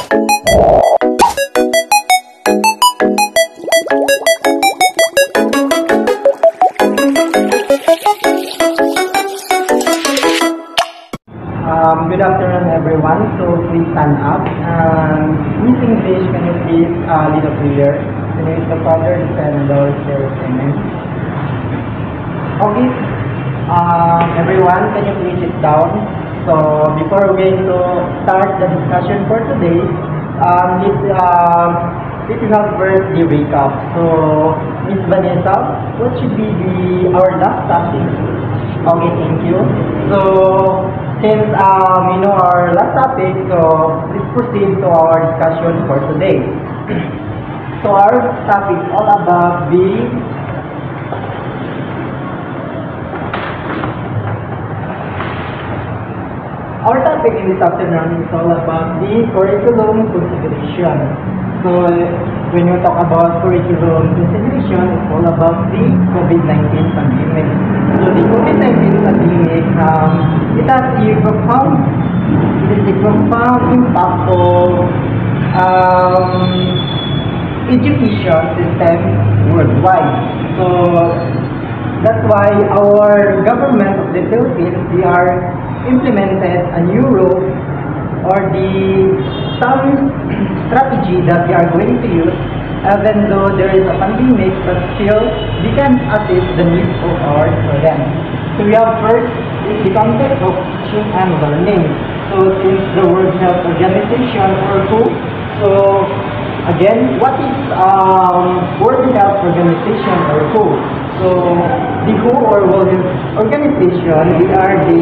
Good afternoon, everyone. So please stand up. Miss English, can you please lead a prayer? In the name of the Father, the Son, and the Holy Spirit. Amen. Okay. Everyone, can you please sit down? So before we're going to start the discussion for today, let's have first the recap. So Miss Vanessa, what should be our last topic? Okay, thank you. So since we know our last topic, so let's proceed to our discussion for today. So our topic is all about our topic in this afternoon is all about the curriculum consideration. So when you talk about curriculum consideration, it's all about the COVID-19 pandemic. So the COVID-19 pandemic, it has a profound impact on education system worldwide. So that's why our government of the Philippines, they are implemented a new rules or some strategy that they are going to use, even though there is a pandemic, but still we can assist the needs of our students. So we have first is the context of teaching and learning. So since the World Health Organization or WHO, so again, what is World Health Organization or WHO? So the WHO or World Health Organization, they are the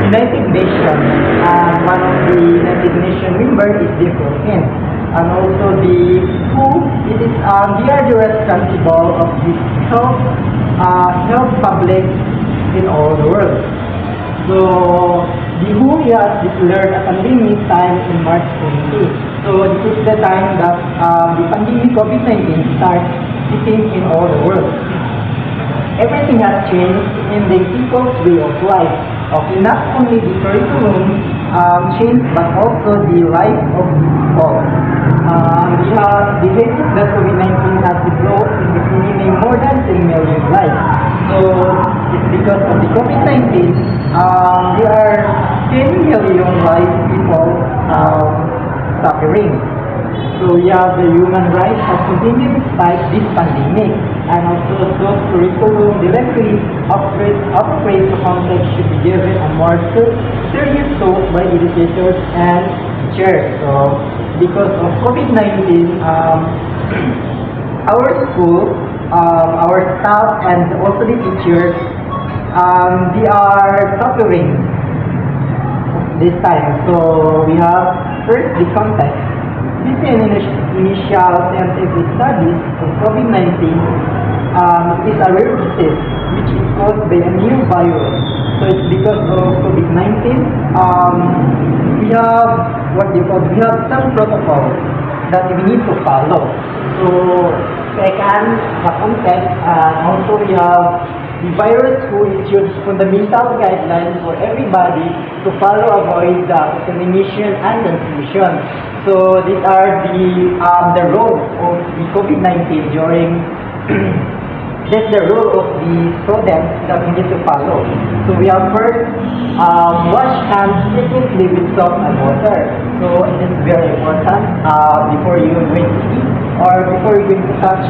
United Nations, and one of the United Nations members is the Philippines, and also the WHO. It is they are the responsible of the health public in all the world. So the WHO has declared a pandemic time in March 20. So this is the time that the pandemic COVID-19 starts hitting in all the world. Everything has changed in the people's way of life. Okay, not only the curriculum changed, but also the life of people. We have the cases that COVID-19 has developed in the claiming more than 10 million lives. So it's because of the COVID-19, there are 10 million lives people suffering. So we have the human rights has continued despite this pandemic, and also those curriculum directly upgrade to context should be given a more serious thought by educators and teachers. So because of COVID-19, our school, our staff, and also the teachers, they are suffering this time. So we have first the context. This initial scientific studies of COVID-19 is a rare disease which is caused by a new virus. So it's because of COVID-19. We have we have some protocols that we need to follow. So second, the context, also we have the virus who issues fundamental guidelines for everybody to follow, avoid the contamination and transmission. So these are the role of the COVID-19 during that's the role of the students that we need to follow. So we have first wash hands frequently with soap and water. So it is very important before you are going to eat or before you're going to touch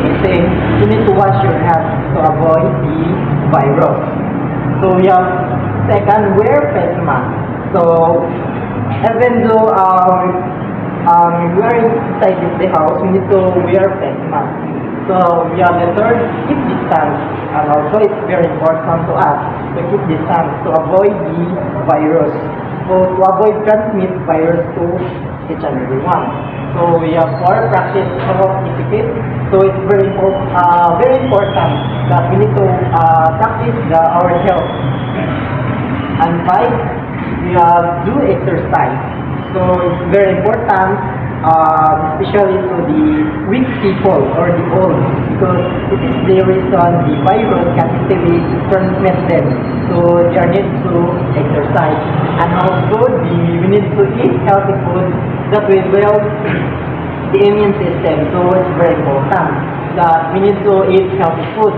anything, you need to wash your hands to avoid the virus. So we have second, wear face mask. So even though we are inside the house, we need to wear face mask. So we have the third, keep distance, and also it's very important to us to keep distance to avoid the virus. So to avoid transmit virus to each and every one. So we have 4, practice health etiquette. So it's very important that we need to practice our health. And 5, we have do exercise. So it's very important, especially to the weak people or the old, because it is the reason the virus can easily transmit them. So they need to exercise. And also, we need to eat healthy food that will build the immune system. So it's very important that we need to eat healthy food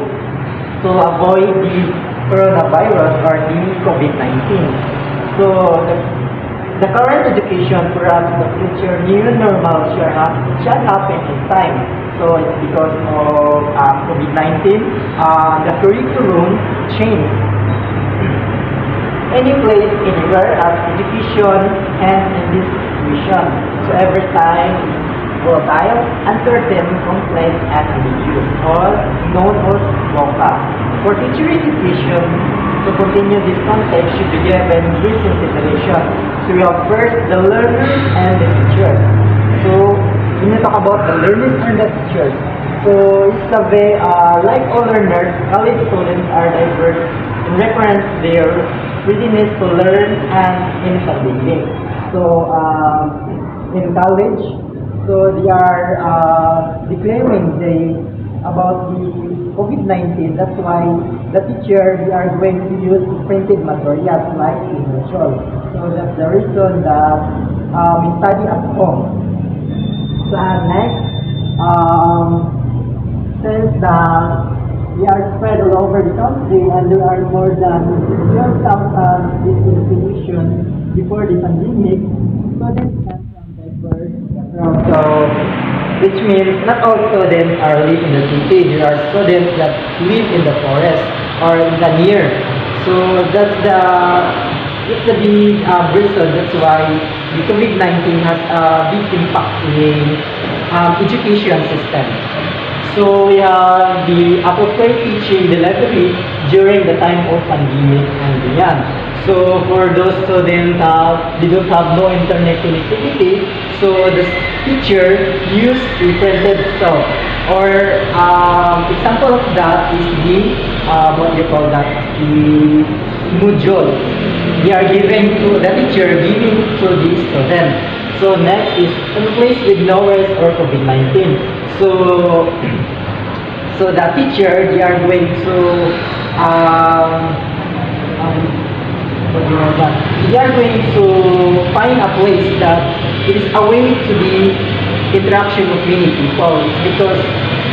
to avoid the coronavirus or the COVID-19. So the current education for us in the future, new normal should happen in time. So it's because of COVID-19, the curriculum changed. Any place, anywhere, as education and in this situation. So every time is volatile, uncertain, complex, and ambiguous, or known as VUCA. For teacher education, to continue this context should be given this consideration. So we have first the learners and the teachers. So when we talk about the learners and the teachers, so it's a way, like all learners, college students are diverse in reference their readiness to learn and in studying. So in college, so they are declaring about the COVID-19. That's why the teacher, they are going to use printed materials like virtual. So that's the reason that we study at home. So next, since we are spread all over the country and there are more than 12,000 institutions before the pandemic, students come from diverse backgrounds. So, which means not all students are live in the city. There are students that live in the forest or in the near. So that's the big reason. That's why the COVID-19 has a big impact in education system. So we have the appropriate teaching delivery during the time of pandemic and beyond. So for those students they don't have no internet connectivity, so the teacher use the printed stuff. Or example of that is the what you call that, the module. They are giving to the teacher, giving to the student. So next is in place with NORES or COVID-19. So the teacher, they are going to what do you call that? They are going to find a place that it is away to the interaction of many people. It's because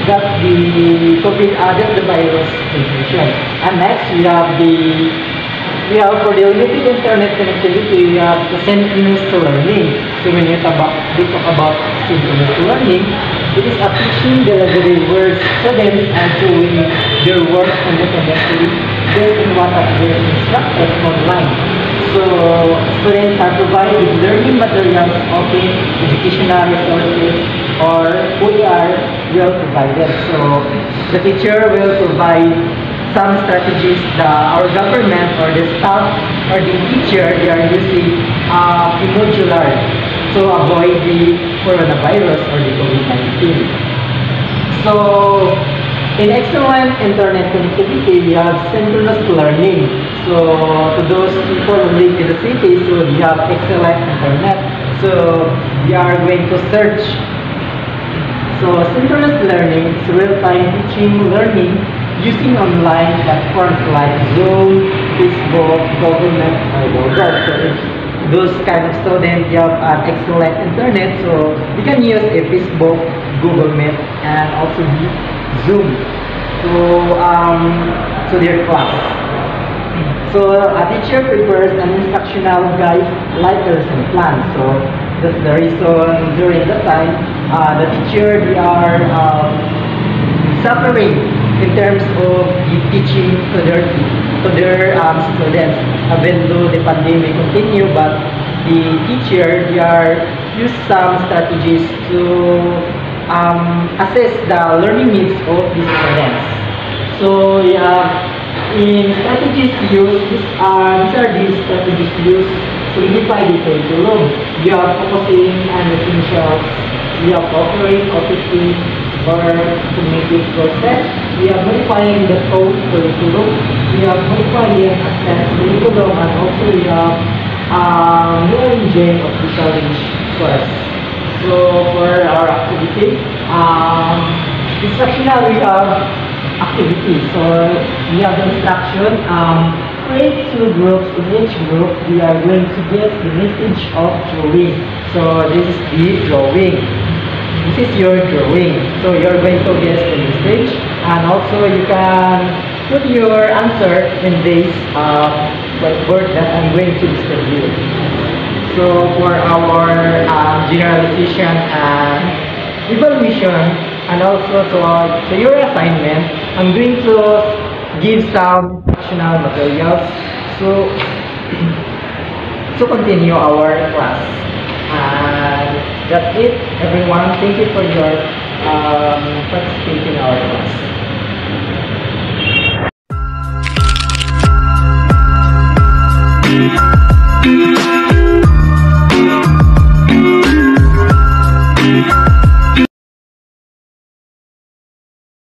that's the COVID, that's the virus transmission. And next we have for the limited internet connectivity, we have the synchronous learning. So when we talk about synchronous learning, it is a teaching delivery where students are doing their work independently based on what has been instructed online. So students are provided with learning materials, open educational resources, or OER will provide it. So the teacher will provide some strategies that our government or the staff or the teacher, they are using modular to avoid the coronavirus or the COVID-19. So in excellent internet connectivity, we have synchronous learning. So to those people who live in the city, so we have excellent internet. So we are going to search. So synchronous learning is real-time teaching learning using online platforms like Zoom, Facebook, Google Meet, or Google. So if those kind of students have an excellent internet, so you can use a Facebook, Google Meet, and also the Zoom to their class. So a teacher prepares an instructional guide, letters, and plans. So that's the reason during that time the teacher, they are suffering in terms of the teaching to their students. Even though the pandemic continue, but the teacher, they are use some strategies to assess the learning needs of the students. So in strategies used, these are these strategies used to unify the curriculum. We are focusing on essentials. We are offering OPT or cognitive process. We are modifying the code curriculum. We are modifying the access curriculum, and also we have rearranging of the challenge course. So for our activity, instructional, we have activity. So we have the instruction create two groups. In each group, we are going to get the message of drawing. So this is the drawing. This is your drawing. So you're going to guess the message, and also you can put your answer in this whiteboard that I'm going to distribute. So for our generalization and evaluation, and also to your assignment, I'm going to give some functional materials so to continue our class. And that's it, everyone. Thank you for your participating in our class.